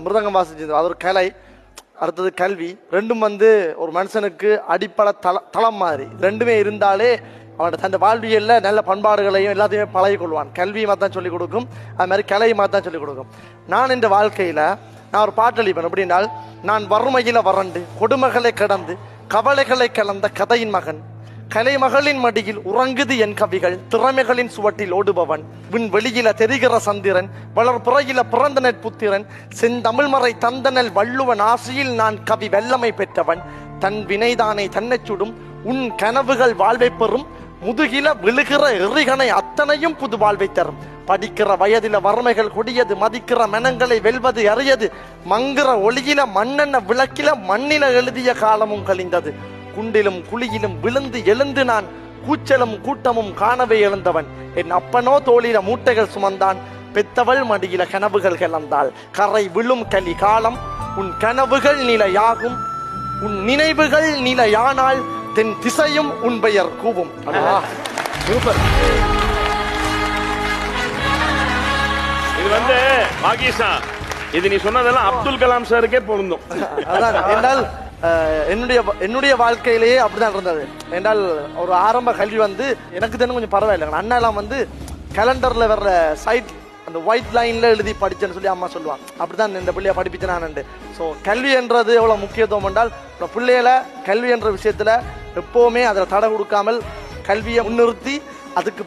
மிருதங்கம் வாசிச்சது அது ஒரு கலை, அடுத்தது கல்வி. ரெண்டும் ஒரு மனுஷனுக்கு அடிப்படை தளம் மாதிரி. ரெண்டுமே இருந்தாலே அவன் தன் வாழ்வியல்ல நல்ல பண்பாடுகளையும் எல்லாத்தையுமே பழகி கொள்வான். கல்வியுமா தான் சொல்லிக் கொடுக்கும், அது மாதிரி கலையுமா தான் சொல்லிக் கொடுக்கும். நான் இந்த வாழ்க்கையில நான் ஒரு பாட்டு அளிப்பேன். எப்படின்னால், நான் வறுமையில வறண்டு கொடுமைகளை கடந்து கவலைகளை கலந்த கதையின் மகன், கலைமகளின் மடியில் உறங்குது என் கவிகள், திறமைகளின் சுவட்டில் ஓடுபவன், விண் வெளியில தெரிகிற சந்திரன், வளர் புறையில பிறந்த நெற்புத்திரன், செந்தமிழ்மறை தந்தனல் வள்ளுவன் ஆசையில் நான் கவி வெள்ளமை பெற்றவன், தன் வினைதானே தன்னை சுடும் உன் கனவுகள் வாழ்வை பெறும், முதுகில விழுகிற எறிகனை அத்தனையும் புது வாழ்வை தரும், படிக்கிற வயதில வறுமைகள் கொடியது, மதிக்கிற மனங்களை வெல்வது அறியது, மங்குற ஒளியில மண்ணெண்ண விளக்கில மண்ணில எழுதிய காலமும் கழிந்தது, குண்டிலும் குழியிலும் விழுந்து எழுந்து நான் கூச்சலும் கூட்டமும் காணவே எழுந்தவன், என் அப்பனோ தோளில மூட்டைகள் சுமந்தான், பெத்தவள் மடியில கனவுகள் கிளந்தாள், கரை விழும் கலி காலம் உன் கனவுகள் நிலையாகும், உன் நினைவுகள் நிலையானால் தென் திசையும் உன் பெயர் கூவும். சூப்பர். இது பாகிஸ்தா, இது நீ சொன்னதெல்லாம் அப்துல் கலாம் சாருக்கே பொருந்தும். அதான் என்றால் என்னுடைய வாழ்க்கையிலேயே அப்படிதான் இருந்தது. என்றால் ஒரு ஆரம்ப கல்வி எனக்கு தெரிஞ்சு கொஞ்சம் பரவாயில்லை. அண்ணாலாம் கேலண்டர்ல வர்ற சைட் அந்த ஒயிட் லைன்ல எழுதி படிச்சேன்னு சொல்லி அம்மா சொல்லுவாங்க. அப்படிதான் இந்த பிள்ளைய படிப்பிச்சு நான். ஸோ கல்வி என்றது எவ்வளவு முக்கியத்துவம் என்றால், பிள்ளைகளை கல்வி என்ற விஷயத்துல எப்பவுமே அதில் தடை கொடுக்காமல் கல்வியை முன்னிறுத்தி அதுக்கு